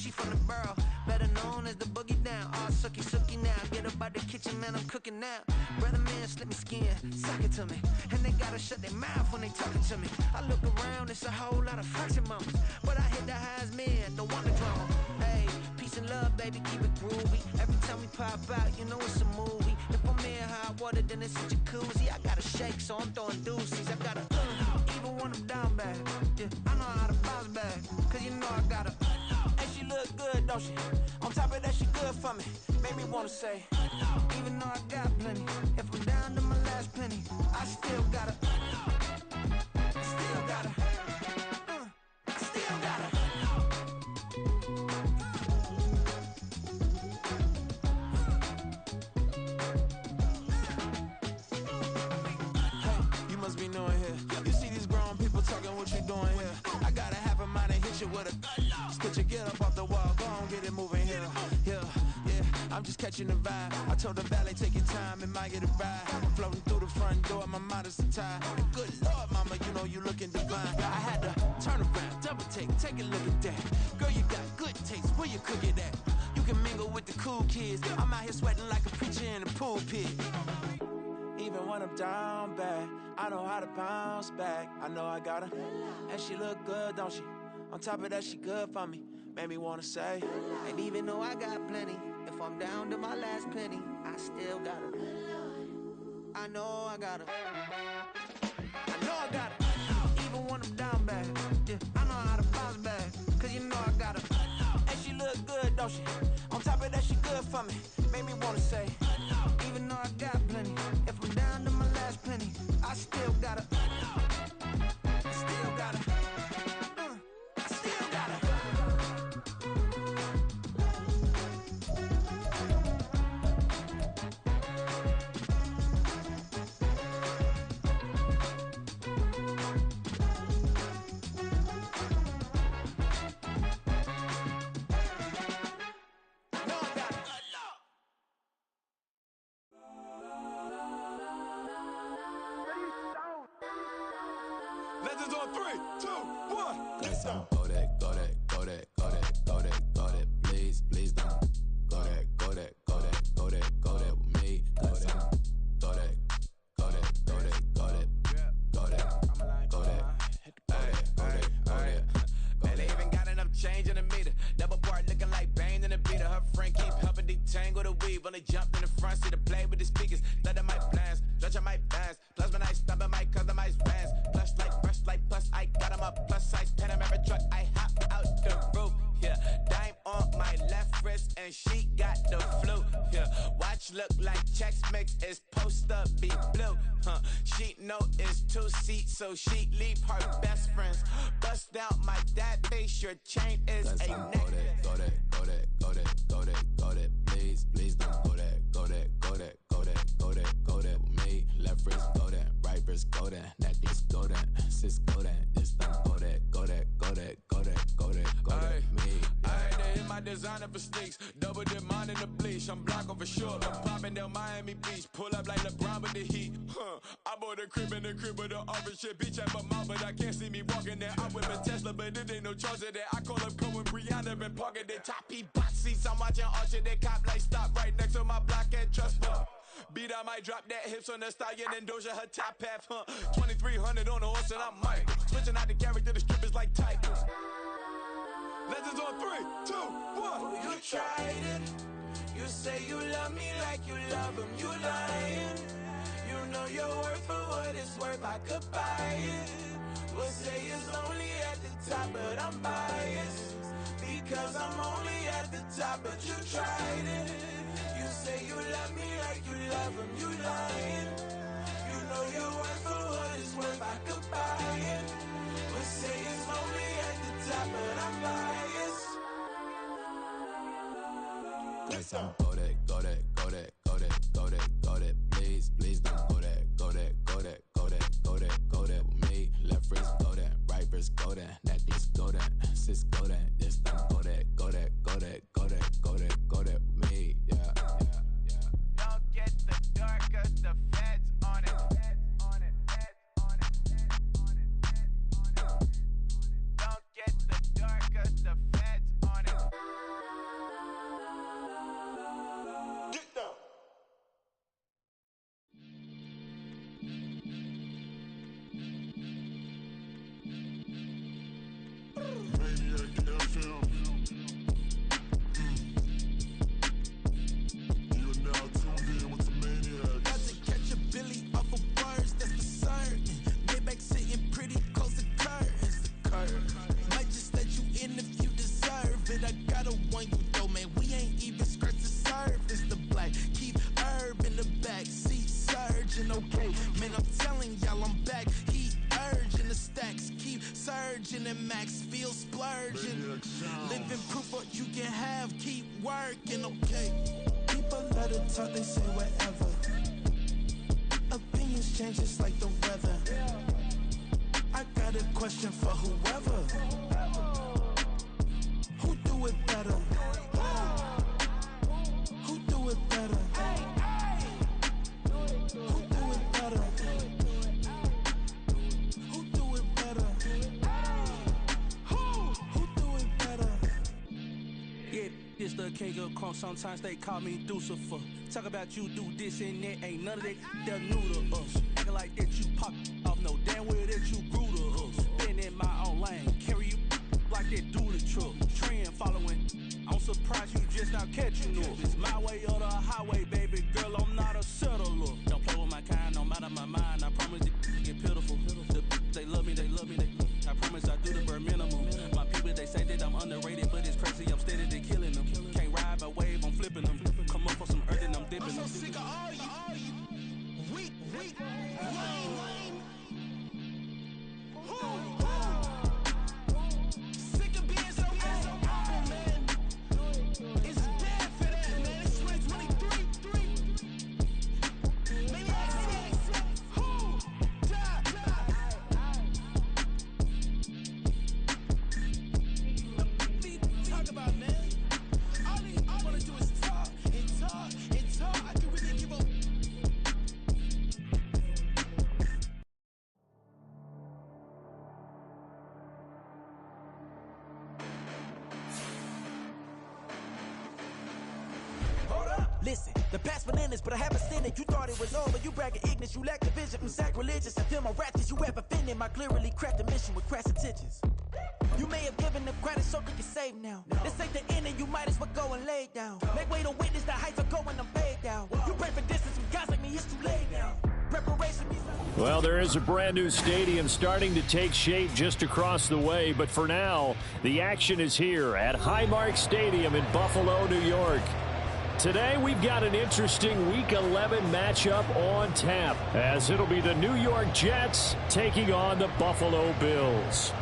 she from the borough, better known as the boogie down. All sucky sucky now, get up out the kitchen, man, I'm cooking now. Brother man, slip me skin, suck it to me. And they gotta shut their mouth when they talking to me. I look around, it's a whole lot of flirting mamas, but I hit the highest man, the one to draw. Hey, peace and love, baby, keep it groovy. Every time we pop out, you know it's a movie. If I'm in hot water, then it's a jacuzzi. I gotta shake, so I'm throwing deuces. I gotta even when I'm down bad, yeah, I know how to bounce back, cause you know I gotta and she look good, don't she? On top of that, she good for me. Made me wanna say, even though I got plenty, if I'm down to my last penny, I still gotta I still gotta be knowing here. You see these grown people talking, what you doing here? I gotta have a mind and hit you with a stitch you, get up off the wall, go on, get it moving here. Yeah, I'm just catching the vibe. I told the valet, take your time, it might get a ride. Floating through the front door, my mind is a tie. And good Lord, mama, you know you looking divine. I had to turn around, double take a look at that. Girl, you got good taste, where you cook it at? You can mingle with the cool kids. I'm out here sweating like a preacher in a pulpit. Even when I'm down bad, I know how to bounce back. I know I got her, and she look good, don't she? On top of that, she good for me. Made me wanna say, and even though I got plenty, if I'm down to my last penny, I still got her. I know I got her. I know I got her. Even when I'm down bad, yeah, I know how to bounce back, cause you know I got her. And she look good, don't she? On top of that, she good for me. Made me wanna say, even though I got plenty, if I'm down to my last penny, I still gotta I still gotta I still gotta Legends on 3, 2, 1. Let's go. Go that, go that, go that, go that, go that, go that. Please, please don't. Go that, go that, go that, go that, go that with me. Go that, go that, go that, go that, go that, go that, go that. Man, they even got enough change in the meter. Double part looking like Bane in the beater. Her friend keep helping detangle the weave. Only jumped in the front seat to play with the speakers. Thunder my plans, stretching my bands. Plus when I stumble my customized bands. Plush like fresh like plus I got them up plus size Panamera truck. I hop out the roof. Yeah, dime on my left wrist and she got the flu. Yeah, watch look like Chex Mix is post up be blue. She know it's 2 seats, so she leave her best friends. Bust out my dad face, your chain is a necklace. Go that, go that, go that, go that, go that. Please, please don't go that, go that, go that, go that, go that, go that with me. Left wrist go that, right wrist go that, necklace go that, sis go that, it's not go that, go that, go that, go that, go that, go that with me. I had to hit my designer for sneaks, double dip mine in the bleach. I'm blocking for sure. I'm popping down Miami Beach, pull up like LeBron with the heat. I bought a crib in the crib with the office shit. Beach at my mouth, but I can't see me walking there. I whip a Tesla, but it ain't no charge of that. I call up Cohen, Brianna, and parking the top box seats. I'm watching Archer, they cop like stop right next to my block at Trust Fund. Beat, I might drop that hips on the stallion and Doja her top half, 2300 on the horse and I'm Mike. Switching out the character, the strippers like Tigers. Legends on 3, 2, 1. Oh, you tried it. You say you love me like you love him, you lying. You know your worth for what it's worth, I could buy it. We'll say it's only at the top, but I'm biased. Because I'm only at the top, but you tried it. You say you love me like you love him, you lying. You know your worth for what it's worth, I could buy it. We'll say it's only at the top, but I'm biased. Let's go. Go that, go that, go that, go that, go that, go that. Please, please don't go that, go that, go that, go that, go that, go that with me. Left wrist go that, right wrist go that, necklace go that, sis go that, this don't go that, go that, go that, go that, go that, go that with me. Yeah, yeah, yeah. Don't get the dark, cause the feds on it. Don't get the dark, cause the feds on it. and max feel splurging. Living proof what you can have, keep working, okay. People let it talk, they say whatever. Opinions change just like the weather. I got a question for whoever. Who do it better? Who do it better? Who do it better? Who do it better? Who do it better? Yeah, this the king of crunk. Sometimes they call me Lucifer. Talk about you do this and that. Ain't none of that. They're new to us. Acting like that you pop off. No damn well that you grew to us. Been in my own lane. Carry you like that do the truck. Trend following. I'm surprised you just not catching up. It's my way or the highway, baby girl. I'm not a settler. Don't play with my kind, no matter my mind. I promise it get pitiful. They love me, they love me, they love me. I promise I do the bare minimum. My people, they say that I'm underrated, but it's crazy. I'm steady, they killing them. Can't ride my wave, I'm flipping them. Come up for some earth and I'm dipping them. I'm so sick of all you. Weak, lame. Sick of being so open, man. It's dead for that, man. It's 2023. Maybe who died? Talk about, man. All I wanna do is talk and talk and talk. I can really give up. Listen, the past bananas, but I haven't seen it. You thought it was over, you bragging ignorance, you lack the vision. I'm sacrilegious, I feel my wrath as you ever offended. My clearly craft a mission with crass intentions. You may have given them credit so they can save now. This ain't the end and you might as well go and lay down. Make way to witness the heights are going, I'm fade down. You pray for distance with guys like me, it's too late now. Preparation means well, there is a brand new stadium starting to take shape just across the way, but for now, the action is here at Highmark Stadium in Buffalo, New York. Today, we've got an interesting Week 11 matchup on tap, as it'll be the New York Jets taking on the Buffalo Bills.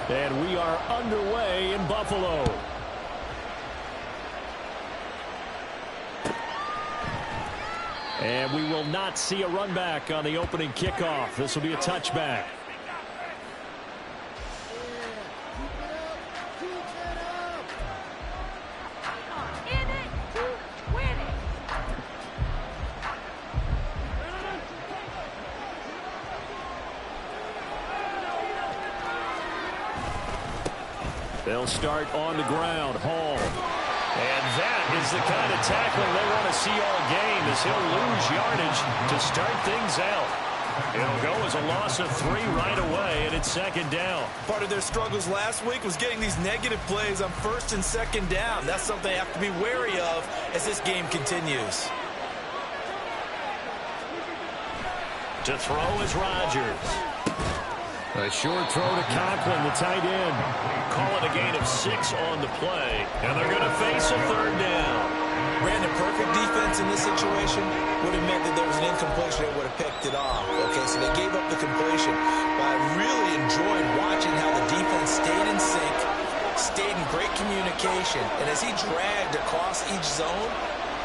And we are underway in Buffalo. And we will not see a run back on the opening kickoff. This will be a touchback. They'll start on the ground. Hall. And that is the kind of tackling they want to see all game, as he'll lose yardage to start things out. It'll go as a loss of 3 right away, and it's second down. Part of their struggles last week was getting these negative plays on first and second down. That's something they have to be wary of as this game continues. To throw is Rodgers. A short throw to Conklin, the tight end. Call it a gain of 6 on the play, and they're going to face a third down. Brandon, perfect defense in this situation would have meant that there was an incompletion that would have picked it off. Okay, so they gave up the completion, but I really enjoyed watching how the defense stayed in sync, stayed in great communication, and as he dragged across each zone,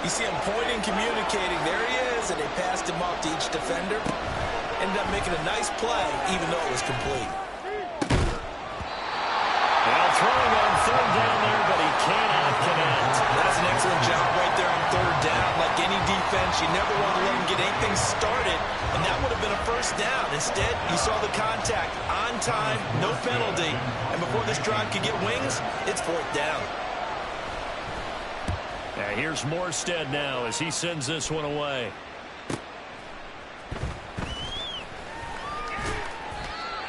you see him pointing, communicating. There he is, and they passed him off to each defender. Ended up making a nice play, even though it was complete. Now throwing on third down there, but he cannot connect. That's an excellent job right there on third down. Like any defense, you never want to let them get anything started, and that would have been a first down. Instead, you saw the contact on time, no penalty, and before this drive could get wings, it's fourth down. Here's Morstead now as he sends this one away.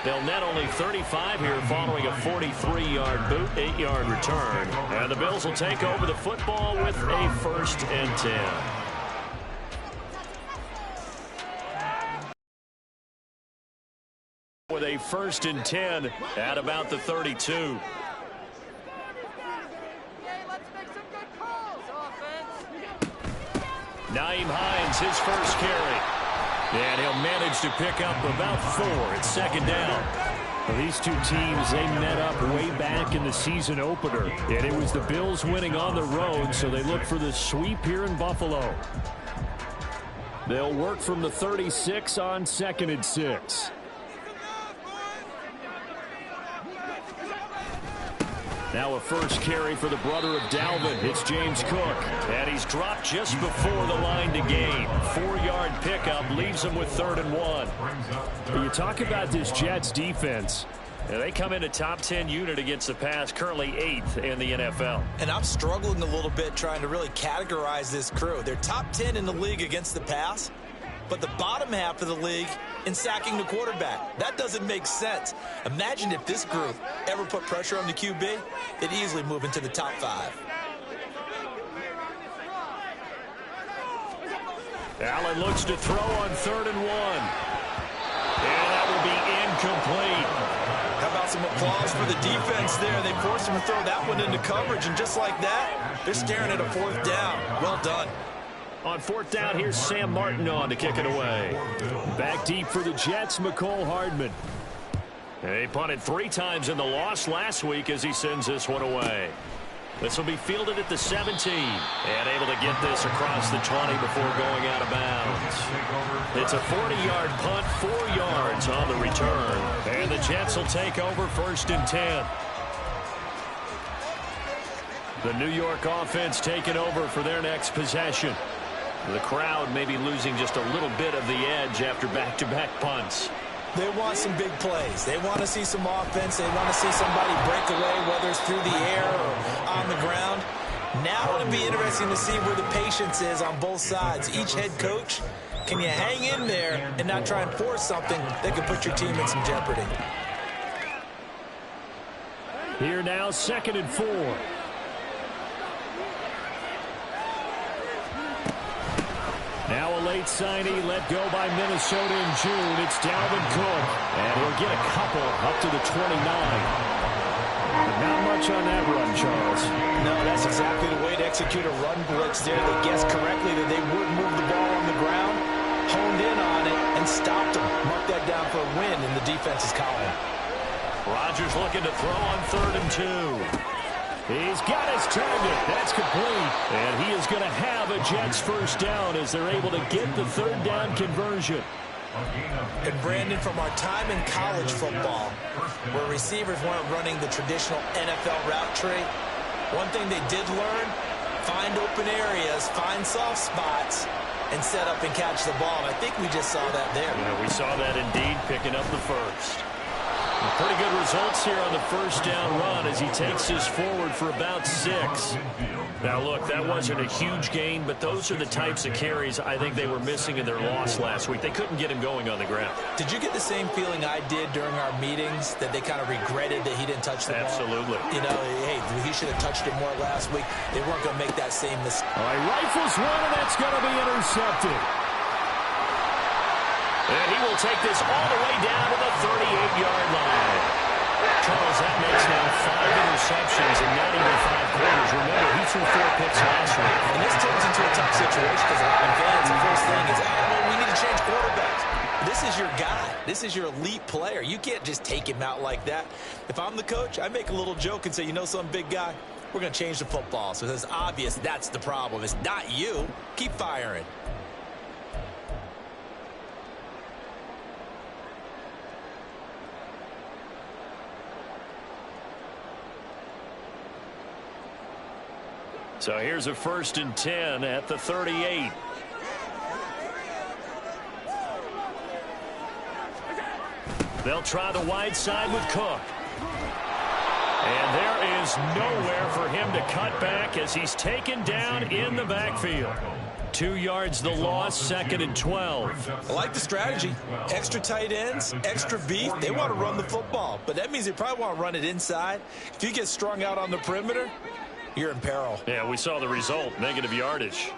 They'll net only 35 here following a 43-yard boot, 8-yard return. And the Bills will take over the football with a 1st and 10. With a a 1st and 10 at about the 32. Nyheim Hines, his first carry. And he'll manage to pick up about 4 at 2nd down. Well, these two teams, they met up way back in the season opener. And it was the Bills winning on the road, so they look for the sweep here in Buffalo. They'll work from the 36 on 2nd and 6. Now a first carry for the brother of Dalvin. It's James Cook. And he's dropped just before the line to gain. 4-yard pickup leaves him with 3rd and 1. You talk about this Jets defense. They come in a top 10 unit against the pass, currently 8th in the NFL. And I'm struggling a little bit trying to really categorize this crew. They're top 10 in the league against the pass, but the bottom half of the league in sacking the quarterback. That doesn't make sense. Imagine if this group ever put pressure on the QB, they'd easily move into the top 5. Allen looks to throw on 3rd and 1. And that will be incomplete. How about some applause for the defense there? They forced him to throw that one into coverage, and just like that, they're staring at a 4th down. Well done. On 4th down, here's Sam Martin on to kick it away. Back deep for the Jets, Mecole Hardman. They punted 3 times in the loss last week as he sends this one away. This will be fielded at the 17. And able to get this across the 20 before going out of bounds. It's a 40-yard punt, 4 yards on the return. And the Jets will take over 1st and 10. The New York offense taking over for their next possession. The crowd may be losing just a little bit of the edge after back-to-back punts. They want some big plays. They want to see some offense. They want to see somebody break away, whether it's through the air or on the ground. Now it'll be interesting to see where the patience is on both sides. Each head coach, can you hang in there and not try and force something that could put your team in some jeopardy? Here now, 2nd and 4. Now a late signee let go by Minnesota in June. It's Dalvin Cook. And he'll get a couple up to the 29. But not much on that run, Charles. No, that's exactly the way to execute a run blitz there. They guessed correctly that they would move the ball on the ground, honed in on it, and stopped them. Mark that down for a win in the defense's column. Rodgers looking to throw on 3rd and 2. He's got his target. That's complete. And he is going to have a Jets 1st down as they're able to get the 3rd down conversion. And Brandon, from our time in college football, where receivers weren't running the traditional NFL route tree, one thing they did learn, find open areas, find soft spots, and set up and catch the ball. And I think we just saw that there. Yeah, we saw that indeed, picking up the 1st. Pretty good results here on the 1st down run as he takes this forward for about 6. Now, look, that wasn't a huge gain, but those are the types of carries I think they were missing in their loss last week. They couldn't get him going on the ground. Did you get the same feeling I did during our meetings, that they kind of regretted that he didn't touch the ball? Absolutely. You know, hey, he should have touched it more last week. They weren't going to make that same mistake. All right, rifles one, and that's going to be intercepted. And he will take this all the way down to the 38-yard line. Charles, that makes now 5 interceptions in not even 5 quarters. Remember, he threw 4 picks last week. And this turns into a tough situation because Lion fans, the first thing is, we need to change quarterbacks. This is your guy. This is your elite player. You can't just take him out like that. If I'm the coach, I make a little joke and say, you know some big guy, we're going to change the football. So it's obvious that's the problem. It's not you. Keep firing. So here's a 1st and 10 at the 38. They'll try the wide side with Cook. And there is nowhere for him to cut back as he's taken down in the backfield. 2 yards the loss, 2nd and 12. I like the strategy. Extra tight ends, extra beef. They want to run the football, but that means they probably want to run it inside. If you get strung out on the perimeter, you're in peril. Yeah, we saw the result, negative yardage.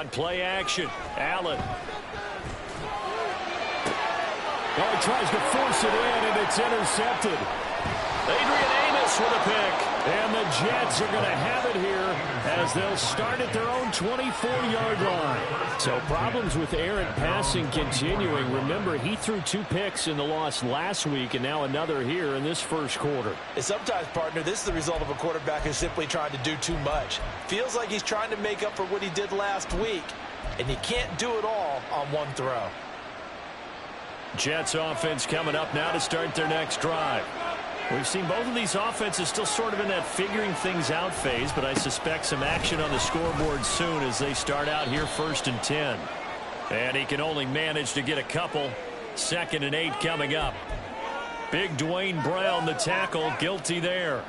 On play action, Allen. Oh, he tries to force it in, and it's intercepted. Adrian Amos with a pick. And the Jets are going to have it here as they'll start at their own 24-yard line. So problems with errant passing continuing. Remember, he threw 2 picks in the loss last week and now another here in this first quarter. And sometimes, partner, this is the result of a quarterback who's simply trying to do too much. Feels like he's trying to make up for what he did last week, and he can't do it all on one throw. Jets offense coming up now to start their next drive. We've seen both of these offenses still sort of in that figuring things out phase, but I suspect some action on the scoreboard soon as they start out here 1st and 10. And he can only manage to get a couple. 2nd and 8 coming up. Big Dwayne Brown, the tackle, guilty there.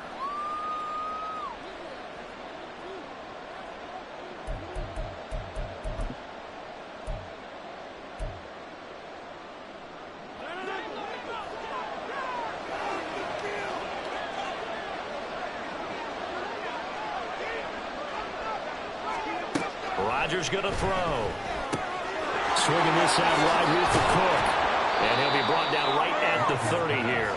Rodgers going to throw. Swinging this out wide here for Cook. And he'll be brought down right at the 30 here.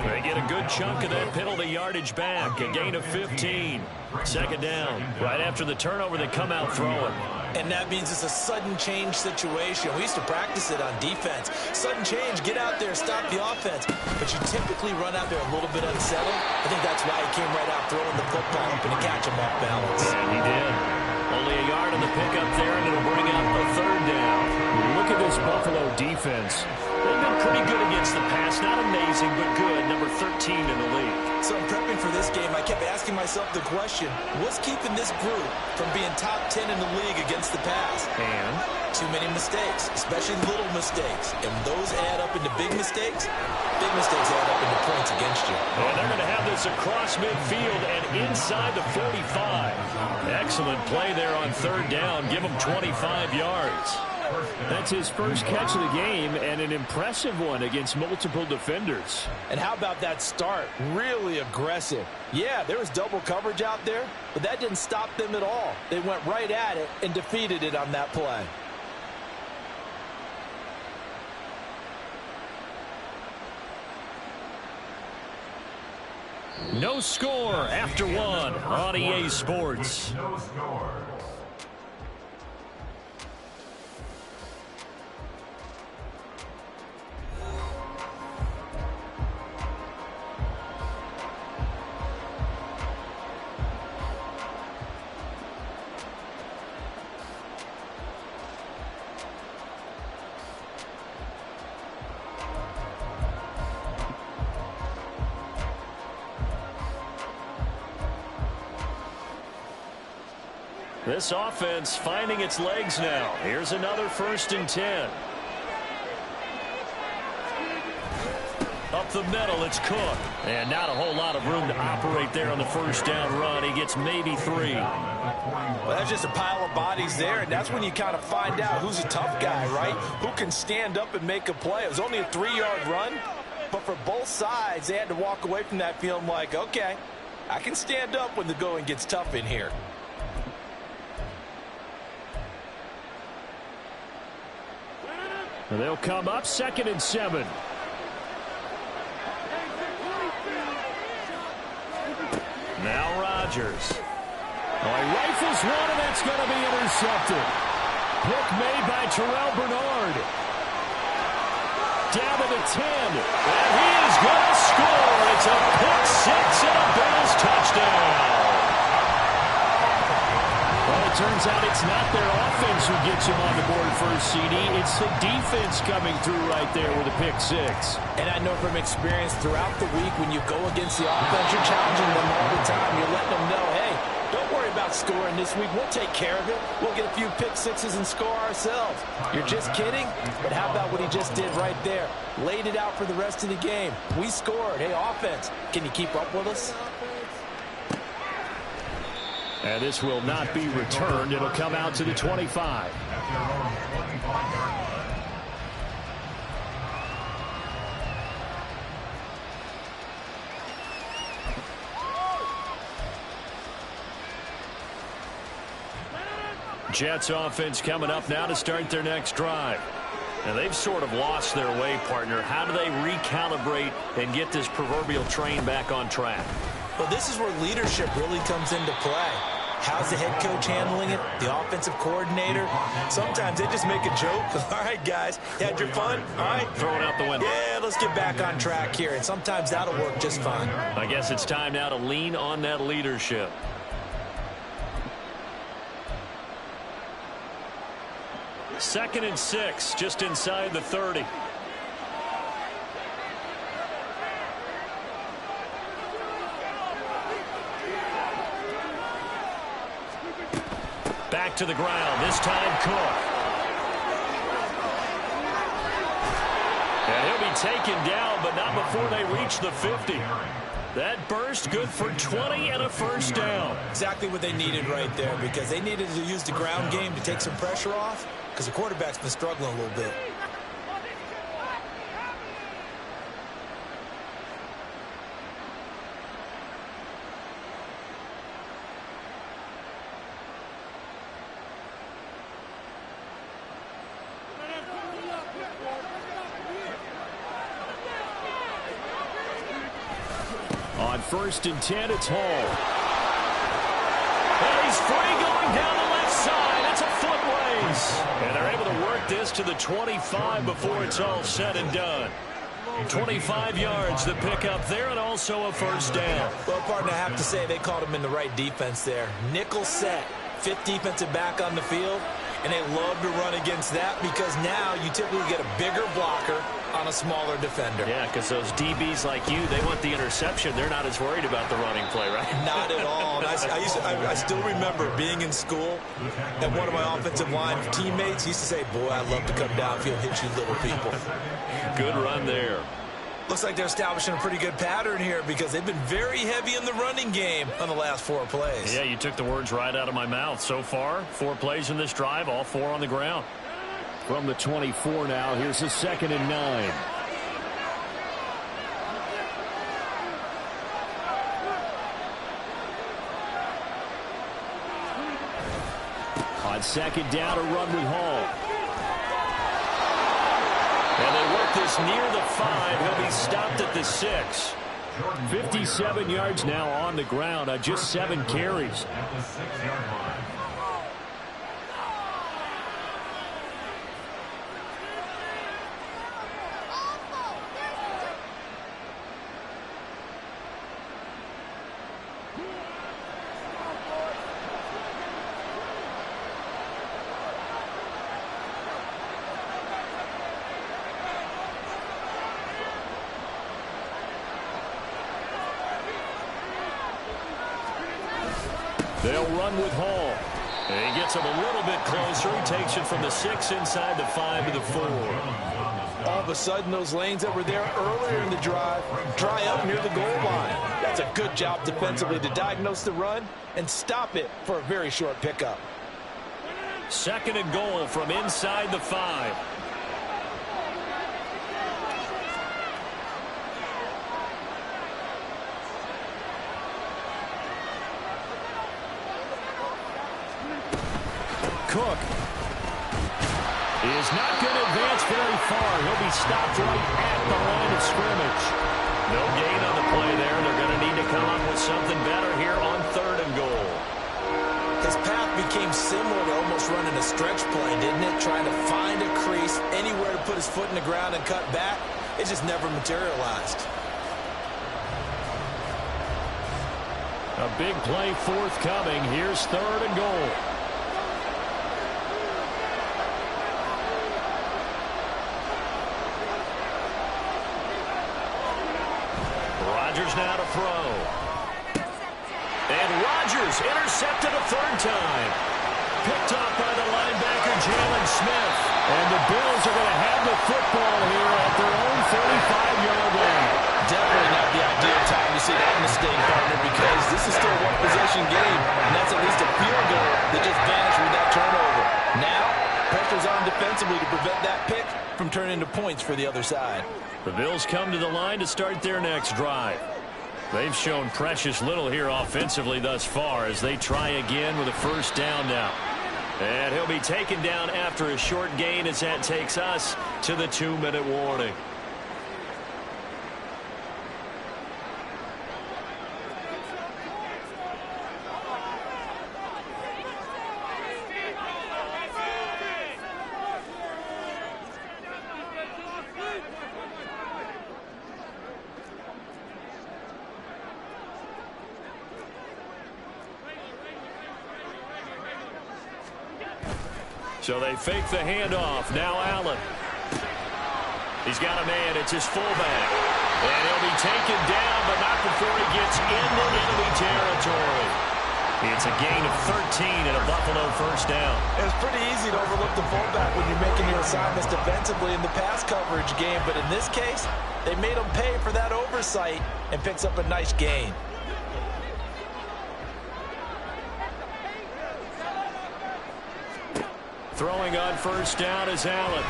They get a good chunk of that penalty yardage back. A gain of 15. 2nd down. Right after the turnover, they come out throwing. And that means it's a sudden change situation. We used to practice it on defense. Sudden change, get out there, stop the offense. But you typically run out there a little bit unsettled. I think that's why he came right out throwing the football, hoping to catch him off balance. And he did. Only a yard on the pickup there, and it'll bring up a 3rd down. Look at this Buffalo defense. They've been pretty good against the pass. Not amazing, but good. Number 13 in the league. So in prepping for this game, I kept asking myself the question, what's keeping this group from being top 10 in the league against the pass? And? Too many mistakes, especially little mistakes. And when those add up into big mistakes add up into points against you. And they're going to have this across midfield and inside the 45. Excellent play there on 3rd down. Give them 25 yards. That's his first catch of the game and an impressive one against multiple defenders. And how about that start? Really aggressive. Yeah, there was double coverage out there, but that didn't stop them at all. They went right at it and defeated it on that play. No score after 1 on EA Sports. No score. This offense finding its legs now. Here's another 1st and 10. Up the middle, it's Cook. And not a whole lot of room to operate there on the 1st down run. He gets maybe 3. Well, that's just a pile of bodies there, and that's when you kind of find out who's a tough guy, right? Who can stand up and make a play. It was only a 3-yard run, but for both sides, they had to walk away from that feeling like, okay, I can stand up when the going gets tough in here. They'll come up 2nd and 7. Now Rodgers. Oh, he rifles one, and that's going to be intercepted. Pick made by Terrell Bernard. Down to the 10. And he is going to score. It's a pick 6 and a Bills touchdown. Well, it turns out it's not their offense who gets him on the board first, CD. It's the defense coming through right there with a pick 6. And I know from experience throughout the week when you go against the offense, you're challenging them all the time. You're letting them know, hey, don't worry about scoring this week. We'll take care of it. We'll get a few pick 6s and score ourselves. You're just kidding? But how about what he just did right there? Laid it out for the rest of the game. We scored. Hey, offense, can you keep up with us? And this will not be returned. It'll come out to the 25. Jets offense coming up now to start their next drive. Now, they've sort of lost their way, partner. How do they recalibrate and get this proverbial train back on track? Well, this is where leadership really comes into play. How's the head coach handling it? The offensive coordinator? Sometimes they just make a joke. All right, guys, you had your fun? All right. Throw it out the window. Yeah, let's get back on track here. And sometimes that'll work just fine. I guess it's time now to lean on that leadership. Second and 6, just inside the 30. Back to the ground, this time Cook. And he'll be taken down, but not before they reach the 50. That burst good for 20 and a first down. Exactly what they needed right there, because they needed to use the ground game to take some pressure off, because the quarterback's been struggling a little bit. On 1st and 10, it's Hall. And he's free going down the left side. That's a foot race. And they're able to work this to the 25 before it's all said and done. 25 yards the pickup there, and also a first down. Well, partner, I have to say they called him in the right defense there. Nickel set, 5th defensive back on the field, and they love to run against that because now you typically get a bigger blocker on a smaller defender. Yeah, because those DBs like you, they want the interception. They're not as worried about the running play, right? Not at all. And I still remember being in school, and one of my offensive line teammates used to say, boy, I'd love to come downfield and hit you little people. Good run there. Looks like they're establishing a pretty good pattern here because they've been very heavy in the running game on the last 4 plays. Yeah, you took the words right out of my mouth. So far, 4 plays in this drive, all 4 on the ground. From the 24 now, here's a 2nd and 9. On 2nd down, a run with Hall. And they work this near the 5. He'll be stopped at the 6. 57 yards now on the ground on just 7 carries. They'll run with Hall. And he gets him a little bit closer. He takes it from the 6 inside the 5 to the 4. All of a sudden, those lanes that were there earlier in the drive dry up near the goal line. That's a good job defensively to diagnose the run and stop it for a very short pickup. 2nd and goal from inside the 5. Cook is not going to advance very far. He'll be stopped right at the line of scrimmage. No gain on the play there. They're going to need to come up with something better here on 3rd and goal. His path became similar to almost running a stretch play, didn't it? Trying to find a crease, anywhere to put his foot in the ground and cut back. It just never materialized. A big play forthcoming. Here's 3rd and goal. Rodgers now to throw. And Rodgers intercepted a 3rd time. Picked off by the linebacker, Jalen Smith. And the Bills are going to have the football here at their own 35-yard line. Definitely not the ideal time to see that mistake, partner, because this is still a one-possession game, and that's at least a field goal that just vanished with that turnover. Now, pressure's on defensively to prevent that pick from turning into points for the other side. The Bills come to the line to start their next drive. They've shown precious little here offensively thus far as they try again with a first down now. And he'll be taken down after a short gain as that takes us to the 2-minute warning. So they fake the handoff. Now Allen. He's got a man. It's his fullback. And he'll be taken down, but not before he gets into enemy territory. It's a gain of 13 and a Buffalo first down. It's pretty easy to overlook the fullback when you're making your assignments defensively in the pass coverage game. But in this case, they made him pay for that oversight and picks up a nice gain. Throwing on first down is Allen.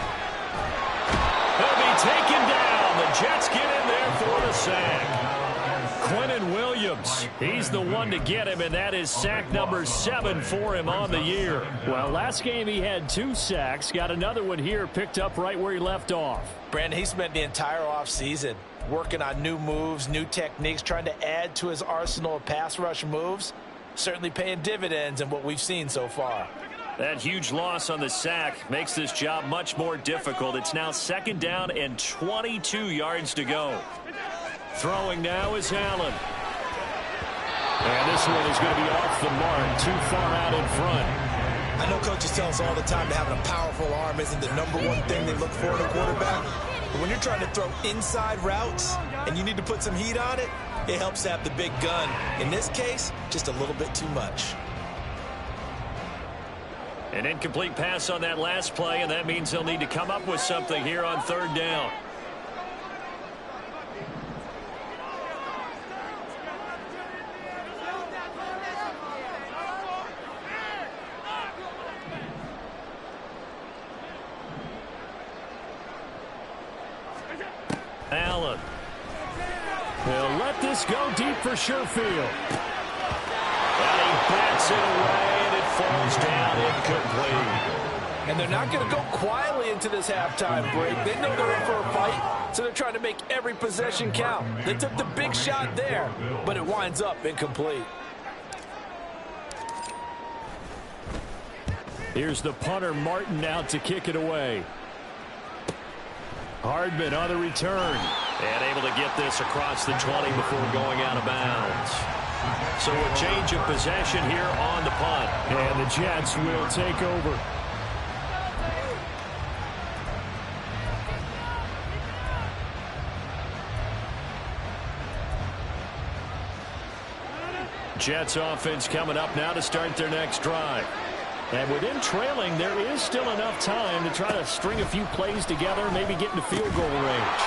He'll be taken down. The Jets get in there for the sack. Quinnen Williams, he's the one to get him, and that is sack number 7 for him on the year. Well, last game he had 2 sacks. Got another one here picked up right where he left off. Brandon, he spent the entire offseason working on new moves, new techniques, trying to add to his arsenal of pass rush moves. Certainly paying dividends in what we've seen so far. That huge loss on the sack makes this job much more difficult. It's now 2nd down and 22 yards to go. Throwing now is Allen. And this one is going to be off the mark, too far out in front. I know coaches tell us all the time that having a powerful arm isn't the #1 thing they look for in a quarterback. But when you're trying to throw inside routes and you need to put some heat on it, it helps to have the big gun. In this case, just a little bit too much. An incomplete pass on that last play, and that means they'll need to come up with something here on 3rd down. Allen. He'll let this go deep for Sherfield. And he bats it away, and it falls down incomplete. And they're not going to go quietly into this halftime break. They know they're in for a fight, so they're trying to make every possession count. They took the big shot there, but it winds up incomplete. Here's the punter, Martin, out to kick it away. Hardman on the return. And able to get this across the 20 before going out of bounds. So a change of possession here on the punt. And the Jets will take over. Jets offense coming up now to start their next drive. And with them trailing, there is still enough time to try to string a few plays together, maybe get into field goal range.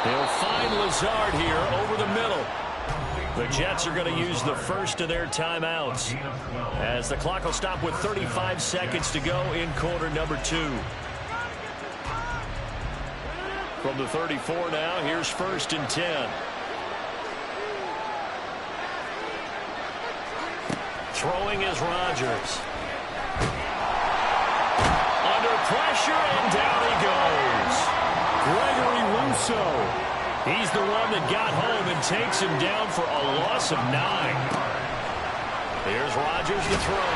They'll find Lazard here over the middle. The Jets are going to use the first of their timeouts as the clock will stop with 35 seconds to go in quarter number 2. From the 34 now, here's 1st and 10. Throwing is Rodgers. Under pressure, and down he goes. Gregory Rousseau. He's the one that got home and takes him down for a loss of 9. Here's Rodgers to throw.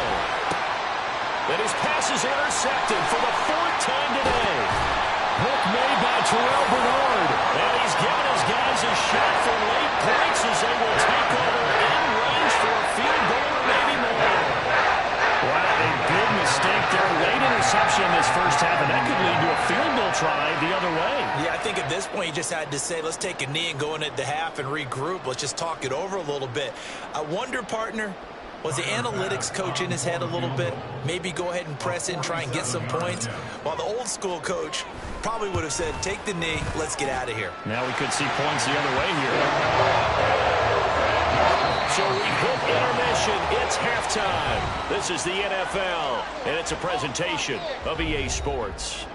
Then his pass is intercepted for the 4th time today. Hook made by Terrell Bernard. And he's given his guys a shot for late points as they will take over in range for a field goal or maybe more. Wow, a big mistake there. Late interception in this first half, and that could lead to a field goal try the other way. Yeah, I think at this point you just had to say, let's take a knee and go into the half and regroup. Let's just talk it over a little bit. I wonder, partner, was the analytics coach in his head a little bit? Maybe go ahead and press in, try and get some points. While the old school coach probably would have said, take the knee, let's get out of here. Now we could see points the other way here. So we hit intermission. It's halftime. This is the NFL, and it's a presentation of EA Sports.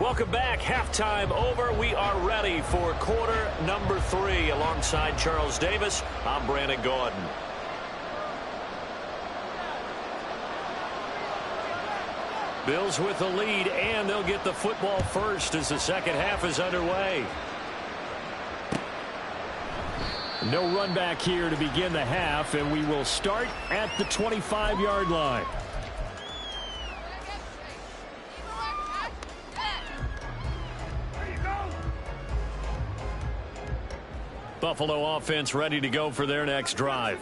Welcome back. Halftime over. We are ready for quarter number 3. Alongside Charles Davis, I'm Brandon Gaudin. Bills with the lead, and they'll get the football first as the second half is underway. No run back here to begin the half, and we will start at the 25-yard line. Buffalo offense ready to go for their next drive.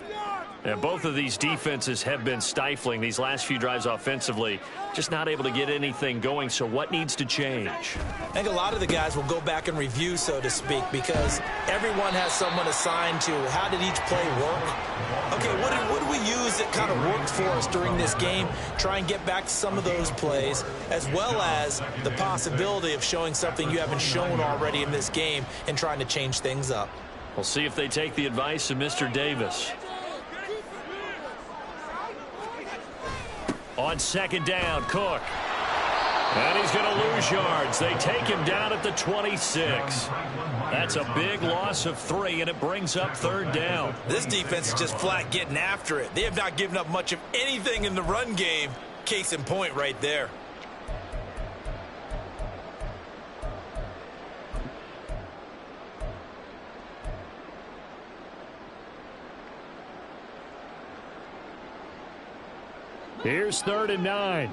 And both of these defenses have been stifling these last few drives offensively. Just not able to get anything going, so what needs to change? I think a lot of the guys will go back and review, so to speak, because everyone has someone assigned to how did each play work. Okay, what did we use that kind of worked for us during this game? Try and get back to some of those plays, as well as the possibility of showing something you haven't shown already in this game and trying to change things up. We'll see if they take the advice of Mr. Davis. On second down, Cook. And he's going to lose yards. They take him down at the 26. That's a big loss of 3, and it brings up third down. This defense is just flat getting after it. They have not given up much of anything in the run game. Case in point right there. Here's 3rd and 9.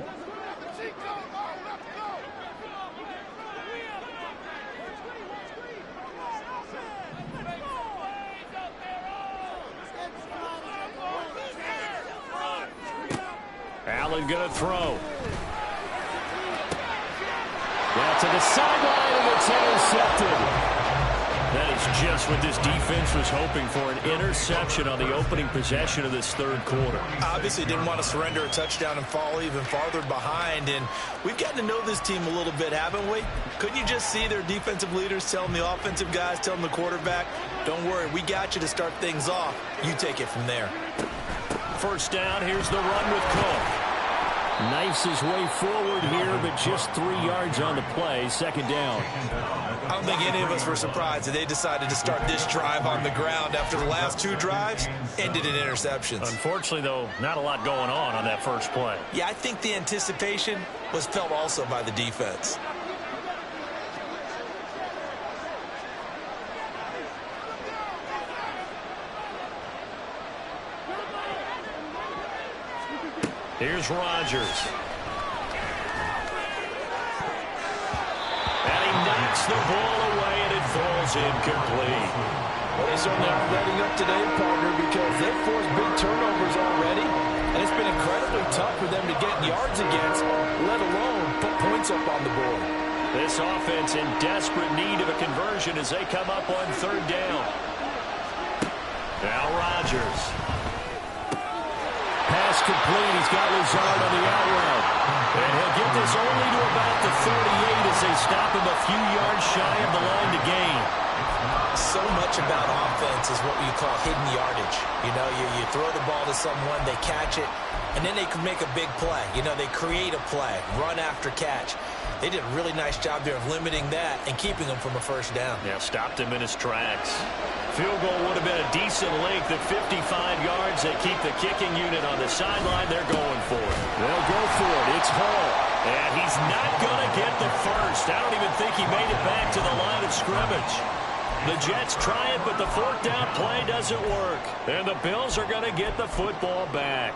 Allen going to throw. Well, to the sideline, and it's intercepted. That is just what this defense was hoping for, an interception on the opening possession of this third quarter. Obviously didn't want to surrender a touchdown and fall even farther behind, and we've gotten to know this team a little bit, haven't we? Couldn't you just see their defensive leaders telling the offensive guys, telling the quarterback, don't worry, we got you to start things off. You take it from there. First down, here's the run with Cook. Knifes his way forward here, but just 3 yards on the play. Second down. I don't think any of us were surprised that they decided to start this drive on the ground after the last 2 drives ended in interceptions. Unfortunately, though, not a lot going on that first play. Yeah, I think the anticipation was felt also by the defense. Here's Rodgers. And he knocks the ball away, and it falls incomplete. Well, they certainly aren't letting up today, partner, because they've forced big turnovers already, and it's been incredibly tough for them to get yards against, let alone put points up on the board. This offense in desperate need of a conversion as they come up on third down. Now Rodgers. Pass complete. He's got Lazard on the out route. And he'll get this only to about the 38 as they stop him a few yards shy of the line to gain. So much about offense is what we call hidden yardage. You know, you throw the ball to someone, they catch it, and then they can make a big play. You know, they create a play, run after catch. They did a really nice job there of limiting that and keeping him from a first down. Yeah, stopped him in his tracks. Field goal would have been a decent length at 55 yards. They keep the kicking unit on the sideline. They're going for it. They'll go for it. It's Hall. And he's not going to get the first. I don't even think he made it back to the line of scrimmage. The Jets try it, but the fourth down play doesn't work. And the Bills are going to get the football back.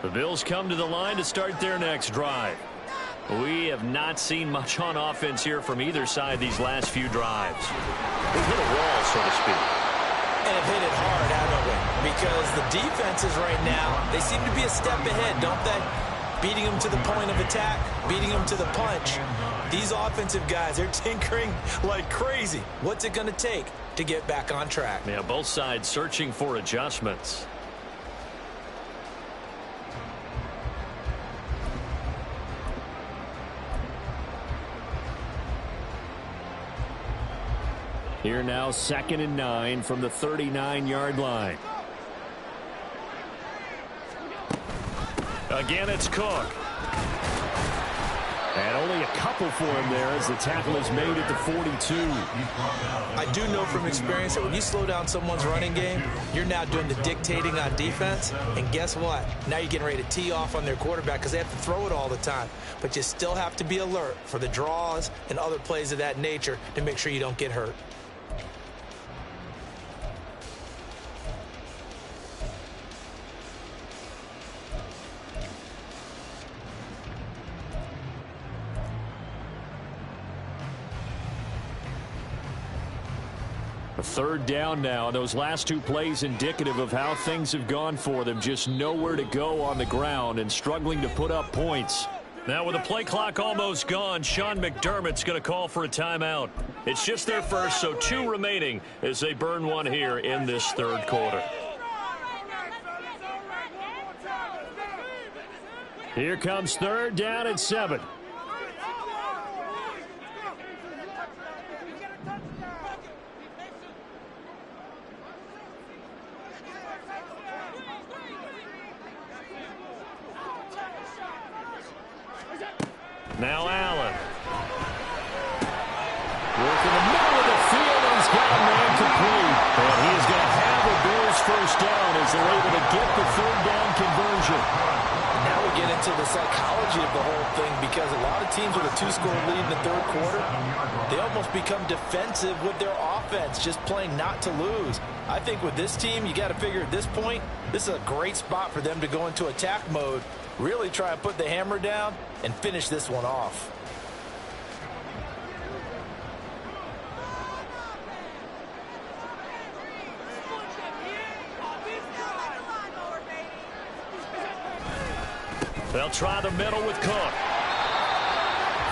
The Bills come to the line to start their next drive. We have not seen much on offense here from either side these last few drives. We've hit a wall, so to speak. And have hit it hard, haven't we? Because the defenses right now, they seem to be a step ahead, don't they? Beating them to the point of attack, beating them to the punch. These offensive guys, they're tinkering like crazy. What's it going to take to get back on track? Yeah, both sides searching for adjustments. Here now, 2nd and 9 from the 39-yard line. Again, it's Cook. And only a couple for him there as the tackle is made at the 42. I do know from experience that when you slow down someone's running game, you're now doing the dictating on defense. And guess what? Now you're getting ready to tee off on their quarterback because they have to throw it all the time. But you still have to be alert for the draws and other plays of that nature to make sure you don't get hurt. A third down now. Those last two plays indicative of how things have gone for them. Just nowhere to go on the ground and struggling to put up points. Now with the play clock almost gone, Sean McDermott's going to call for a timeout. It's just their first, so 2 remaining as they burn one here in this third quarter. Here comes third down and 7. Now Allen. Working the middle of the field, and he's got a man complete. And he is going to have the Bills first down as they're able to get the third down conversion. Now we get into the psychology of the whole thing because a lot of teams with a 2-score lead in the third quarter, they almost become defensive with their offense, just playing not to lose. I think with this team, you got to figure at this point, this is a great spot for them to go into attack mode, really try and put the hammer down and finish this one off. They'll try the middle with Cook.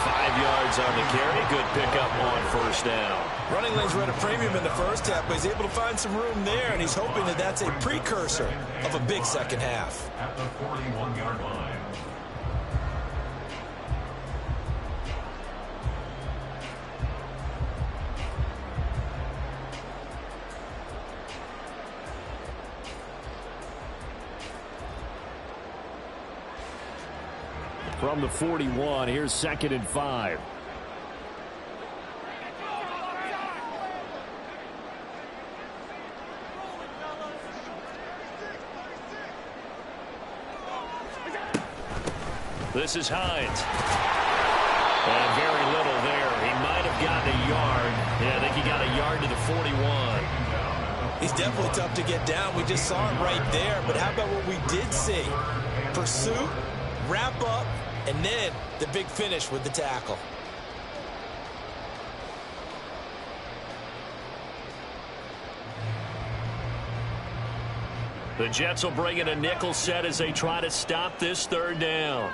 5 yards on the carry. Good pickup on first down. Running lanes were at a premium in the first half, but he's able to find some room there, and he's hoping that that's a precursor of a big second half. At the 41-yard line. From the 41, here's 2nd and 5. This is Hines. And very little there. He might have gotten a yard. Yeah, I think he got a yard to the 41. He's definitely tough to get down. We just saw it right there. But how about what we did see? Pursuit, wrap up, and then the big finish with the tackle. The Jets will bring in a nickel set as they try to stop this third down.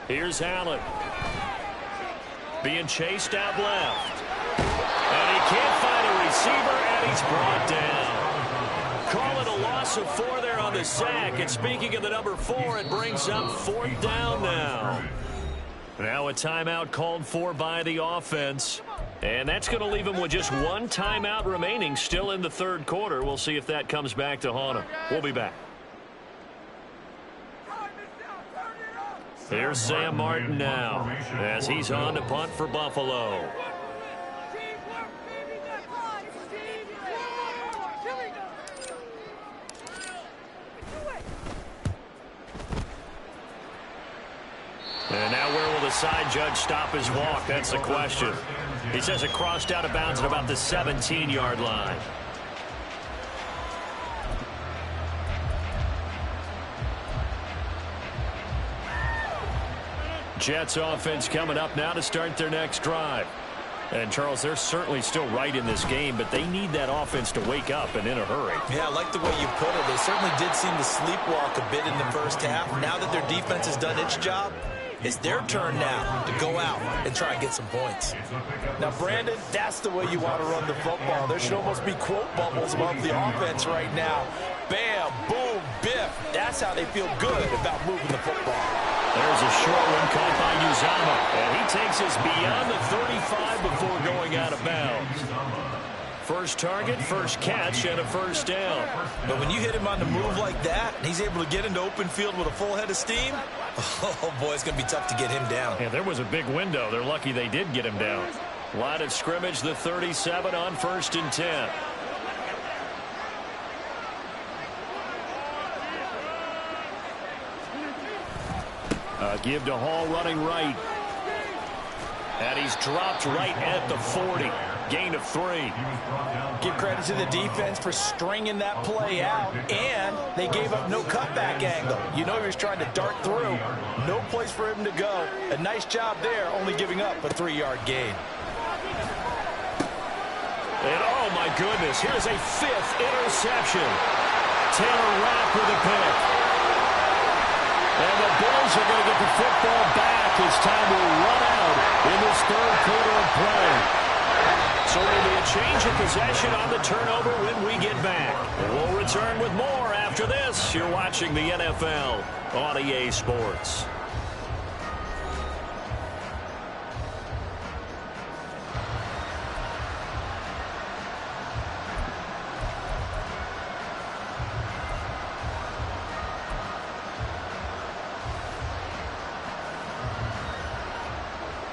Here's Allen. Being chased out left. And he can't find a receiver, and he's brought down. Call it a loss of 4 there on the sack. And speaking of the number 4, it brings up 4th down now. Now a timeout called for by the offense. And that's going to leave him with just 1 timeout remaining still in the third quarter. We'll see if that comes back to haunt him. We'll be back. Here's Sam Martin now as he's on to punt for Buffalo. And now where will the side judge stop his walk? That's the question. He says it crossed out of bounds at about the 17-yard line. Jets offense coming up now to start their next drive. And, Charles, they're certainly still right in this game, but they need that offense to wake up and in a hurry. Yeah, I like the way you put it. They certainly did seem to sleepwalk a bit in the first half. Now that their defense has done its job, it's their turn now to go out and try and get some points. Now, Brandon, that's the way you want to run the football. There should almost be quote bubbles above the offense right now. Bam, boom, biff. That's how they feel good about moving the football. There's a short one caught by Uzomah. And he takes us beyond the 35 before going out of bounds. First target, first catch, and a first down. But when you hit him on the move like that, and he's able to get into open field with a full head of steam, oh, boy, it's going to be tough to get him down. Yeah, there was a big window. They're lucky they did get him down. Line of scrimmage, the 37 on 1st and 10. Give to Hall running right. And he's dropped right at the 40. Gain of 3. Give credit to the defense for stringing that play out, and they gave up no cutback angle. You know he was trying to dart through. No place for him to go. A nice job there, only giving up a 3-yard gain. And oh my goodness, here's a 5th interception. Taylor Rapp with a pick. And the Bills are going to get the football back as time will run out in this 3rd quarter of play. So it'll be a change of possession on the turnover when we get back. We'll return with more after this. You're watching the NFL on EA Sports.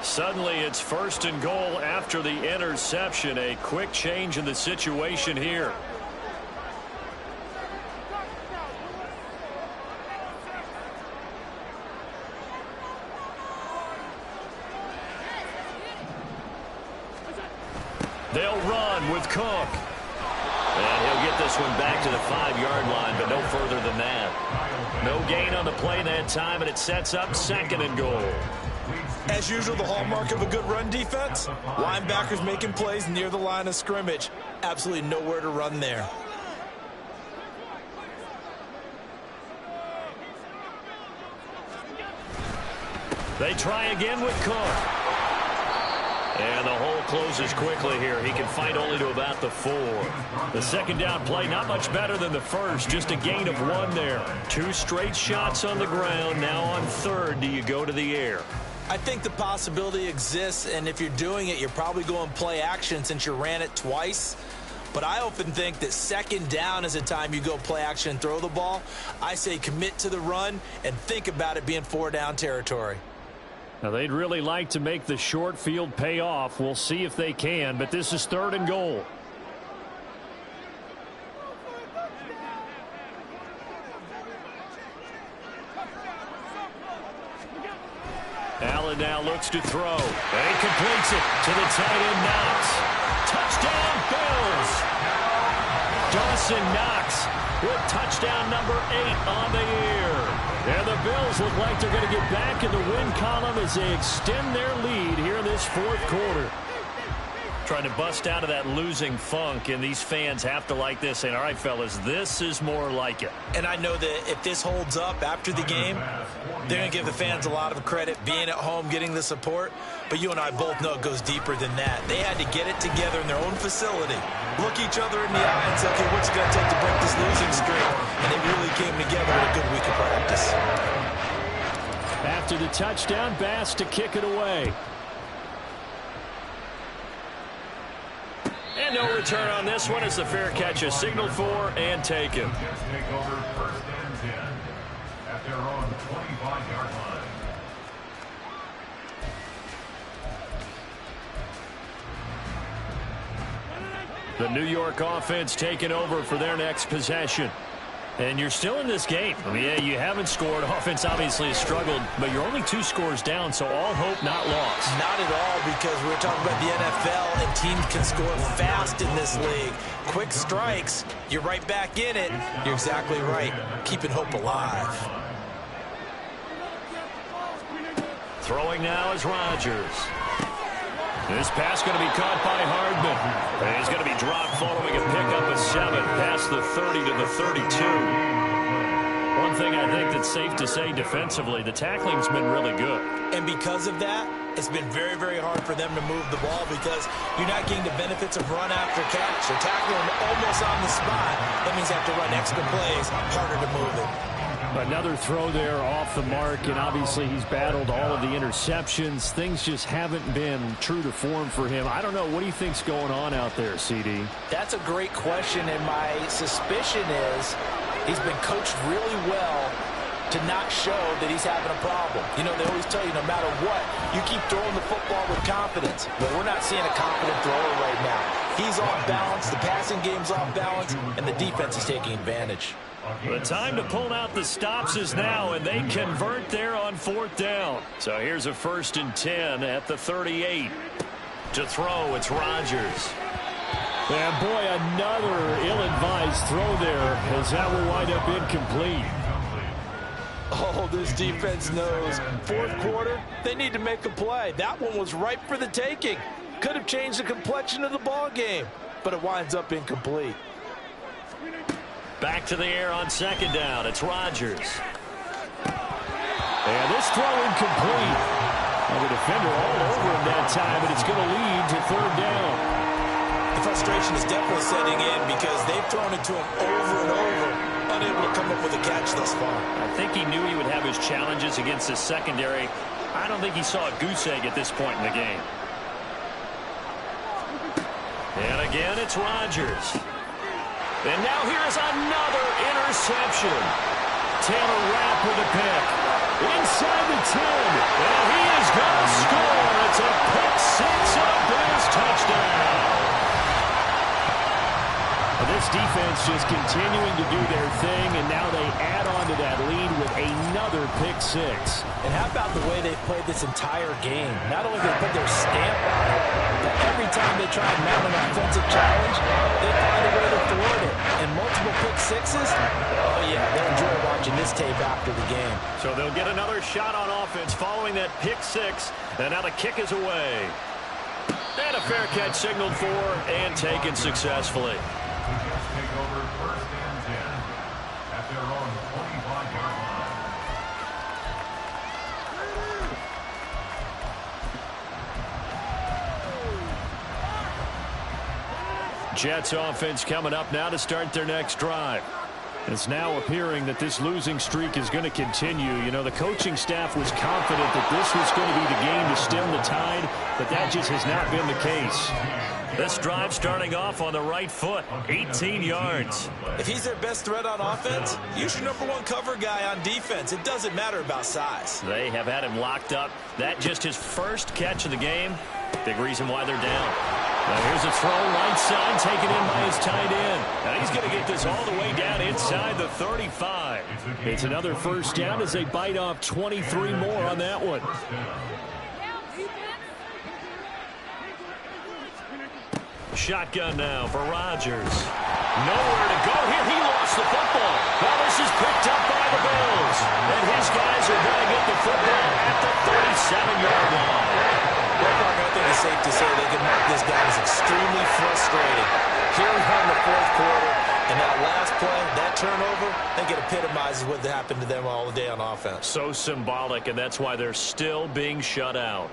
Suddenly, it's 1st and goal after the interception. A quick change in the situation here. They'll run with Cook. And he'll get this one back to the 5-yard line, but no further than that. No gain on the play that time, and it sets up 2nd and goal. As usual, the hallmark of a good run defense, linebackers making plays near the line of scrimmage. Absolutely nowhere to run there. They try again with Cook. And the hole closes quickly here. He can fight only to about the 4. The 2nd down play, not much better than the first. Just a gain of 1 there. 2 straight shots on the ground. Now on 3rd, do you go to the air? I think the possibility exists, and if you're doing it, you're probably going play action since you ran it twice. But I often think that 2nd down is a time you go play action and throw the ball. I say commit to the run and think about it being 4-down territory. Now, they'd really like to make the short field pay off. We'll see if they can, but this is 3rd and goal. Allen now looks to throw. And he completes it to the tight end, Knox. Touchdown, Bills! Dawson Knox with touchdown number 8 on the year. And the Bills look like they're going to get back in the win column as they extend their lead here in this 4th quarter. Trying to bust out of that losing funk, and these fans have to like this. And all right, fellas, this is more like it. And I know that if this holds up after the game, they're going to give the fans a lot of credit, being at home, getting the support. But you and I both know it goes deeper than that. They had to get it together in their own facility, look each other in the eye and say, okay, what's it going to take to break this losing streak? And they really came together in a good week of practice. After the touchdown, Bass to kick it away. And no return on this one as the fair catch is signaled for and taken. Take over 1st and 10 at their own 25-yard line. The New York offense taking over for their next possession. And you're still in this game. I mean, yeah, you haven't scored. Offense obviously has struggled, but you're only 2 scores down, so all hope not lost. Not at all, because we're talking about the NFL, and teams can score fast in this league. Quick strikes, you're right back in it. You're exactly right. Keeping hope alive. Throwing now is Rodgers. This pass going to be caught by Hardman. And he's going to be dropped following a pickup of 7 past the 30 to the 32. One thing I think that's safe to say defensively, the tackling's been really good. And because of that, it's been very, very hard for them to move the ball because you're not getting the benefits of run after catch. They're tackling almost on the spot. That means they have to run extra plays, harder to move it. Another throw there off the mark, and obviously he's battled all of the interceptions. Things just haven't been true to form for him. I don't know. What do you think's going on out there, CD? That's a great question, and my suspicion is he's been coached really well to not show that he's having a problem. You know, they always tell you no matter what, you keep throwing the football with confidence. But we're not seeing a confident thrower right now. He's off balance, the passing game's off balance, and the defense is taking advantage. The time to pull out the stops is now, and they convert there on 4th down. So here's a 1st and 10 at the 38. To throw, it's Rodgers. And boy, another ill-advised throw there, as that will wind up incomplete. Oh, this defense knows. 4th quarter, they need to make a play. That one was ripe for the taking. Could have changed the complexion of the ball game, but it winds up incomplete. Back to the air on 2nd down. It's Rodgers. And this throw incomplete. And the defender all over him that time, and it's going to lead to 3rd down. The frustration is definitely setting in because they've thrown it to him over and over, unable to come up with a catch thus far. I think he knew he would have his challenges against his secondary. I don't think he saw a goose egg at this point in the game. And again, it's Rodgers. And now here's another interception. Taylor Rapp with a pick. Inside the 10. And he is going to score. It's a pick 6 on Bills touchdown. This defense just continuing to do their thing, and now they add on to that lead with another pick 6. And how about the way they've played this entire game? Not only do they put their stamp on it, but every time they try and mount an offensive challenge, they find a way to thwart it. And multiple pick 6s, oh yeah, they'll enjoy watching this tape after the game. So they'll get another shot on offense following that pick 6, and now the kick is away. And a fair catch signaled for and taken successfully. Take over 1st and 10 at their own 25-yard line. Jets offense coming up now to start their next drive. It's now appearing that this losing streak is going to continue. You know, the coaching staff was confident that this was going to be the game to stem the tide, but that just has not been the case. This drive starting off on the right foot, 18 yards. If he's their best threat on offense, use your #1 cover guy on defense. It doesn't matter about size. They have had him locked up. That just his first catch of the game. Big reason why they're down. Now here's a throw right side taken in by his tight end. And he's going to get this all the way down inside the 35. It's another 1st down as they bite off 23 more on that one. Shotgun now for Rodgers. Nowhere to go here. He lost the football. Well, this is picked up by the Bills. And his guys are going to get the football at the 37-yard line. Well, Parker, I think it's safe to say they can mark this down as extremely frustrating. Here we are in the 4th quarter, and that last play, that turnover, I think it epitomizes what happened to them all day on offense. So symbolic, and that's why they're still being shut out.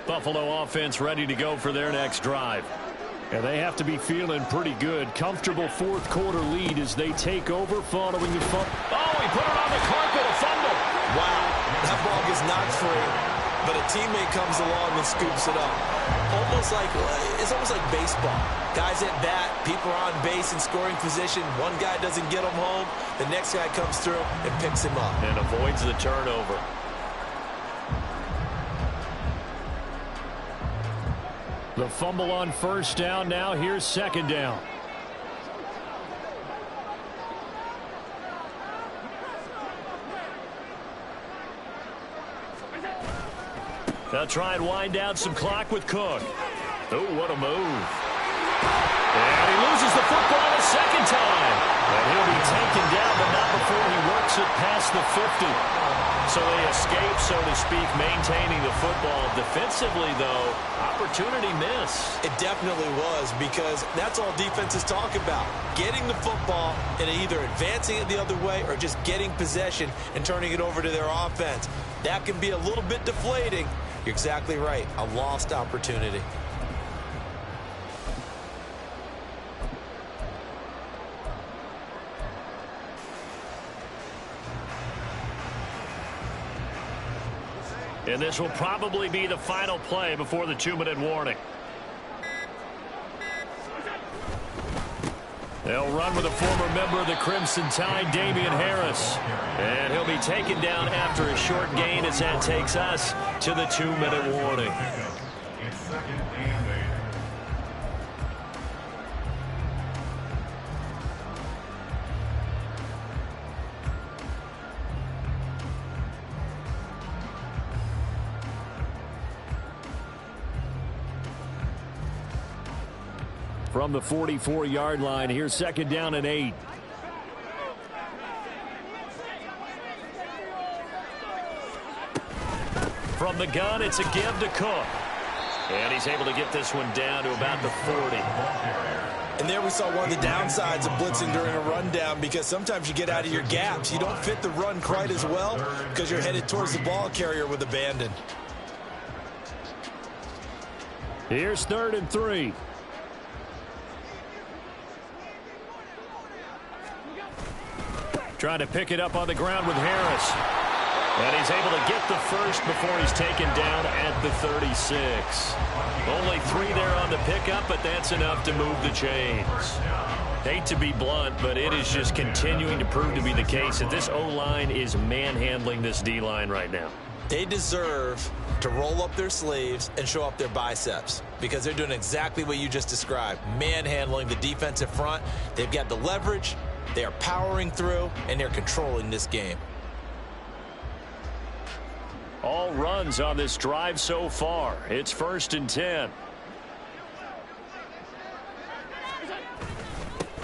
Buffalo offense ready to go for their next drive. And they have to be feeling pretty good. Comfortable 4th quarter lead as they take over following the fumble. Oh, he put it on the carpet, a fumble. Wow, that ball gets knocked free, but a teammate comes along and scoops it up. It's almost like baseball. Guys at bat, people are on base in scoring position. One guy doesn't get him home. The next guy comes through and picks him up. And avoids the turnover. The fumble on 1st down. Now here's 2nd down. They'll try and wind down some clock with Cook. Oh, what a move. And he loses the football a 2nd time. And he'll be taken down, but not before he works it past the 50. So they escape, so to speak, maintaining the football. Defensively, though, opportunity miss. It definitely was, because that's all defenses talk about. Getting the football and either advancing it the other way or just getting possession and turning it over to their offense. That can be a little bit deflating. You're exactly right. A lost opportunity. And this will probably be the final play before the 2-minute warning. They'll run with a former member of the Crimson Tide, Damian Harris. And he'll be taken down after a short gain as that takes us to the 2-minute warning. It's 2nd and 8. From the 44-yard line, here's 2nd down and 8. From the gun, it's a give to Cook. And he's able to get this one down to about the 40. And there we saw one of the downsides of blitzing during a rundown, because sometimes you get out of your gaps. You don't fit the run quite as well because you're headed towards the ball carrier with abandon. Here's 3rd and 3. Trying to pick it up on the ground with Harris. And he's able to get the first before he's taken down at the 36. Only 3 there on the pickup, but that's enough to move the chains. Hate to be blunt, but it is just continuing to prove to be the case that this O-line is manhandling this D-line right now. They deserve to roll up their sleeves and show up their biceps, because they're doing exactly what you just described, manhandling the defensive front. They've got the leverage. They are powering through, and they're controlling this game. All runs on this drive so far. It's 1st and 10.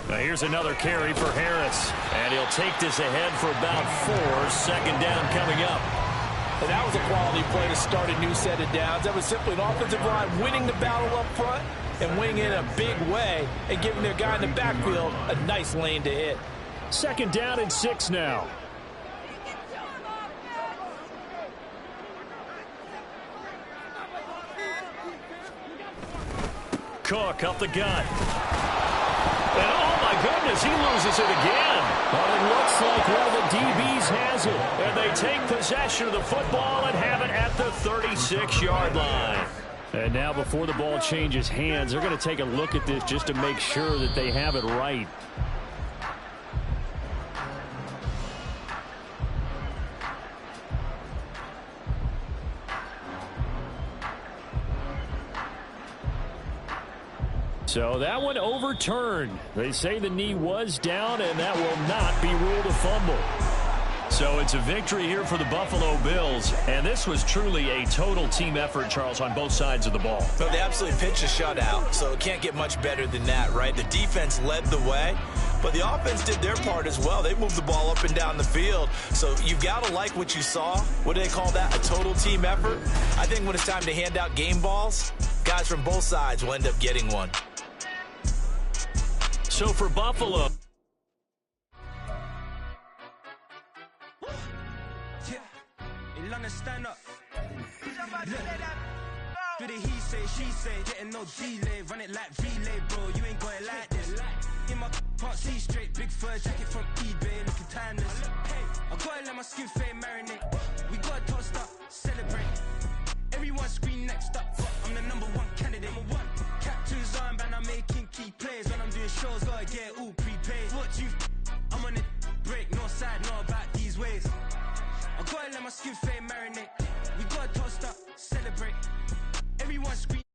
Now here's another carry for Harris. And he'll take this ahead for about 4. 2nd down coming up. And that was a quality play to start a new set of downs. That was simply an offensive line winning the battle up front and winning in a big way and giving their guy in the backfield a nice lane to hit. 2nd down and 6 now. Cook up the gut. And oh my goodness, he loses it again. But it looks like one of the DBs has it. And they take possession of the football and have it at the 36-yard line. And now before the ball changes hands, they're going to take a look at this just to make sure that they have it right. So that one overturned. They say the knee was down, and that will not be ruled a fumble. So it's a victory here for the Buffalo Bills, and this was truly a total team effort, Charles, on both sides of the ball. Well, they absolutely pitched a shutout, so it can't get much better than that, right? The defense led the way, but the offense did their part as well. They moved the ball up and down the field, so you've got to like what you saw. What do they call that? A total team effort? I think when it's time to hand out game balls, guys from both sides will end up getting one. So for Buffalo, stand up. Do the he say, she say, getting no delay, run it like relay, bro. You ain't got it like this. In my can't see straight, big fur jacket from eBay, looking timeless. I gotta let my skin fade marinate. We gotta toast up, celebrate. Everyone scream next up. I'm the #1 candidate. Captain's armband, I'm making key plays. When I'm doing shows, gotta get all prepaid. What you? I'm on it, break, no side, no about these ways. I gotta let my skin fade marinate. We gotta toast up, celebrate. Everyone scream.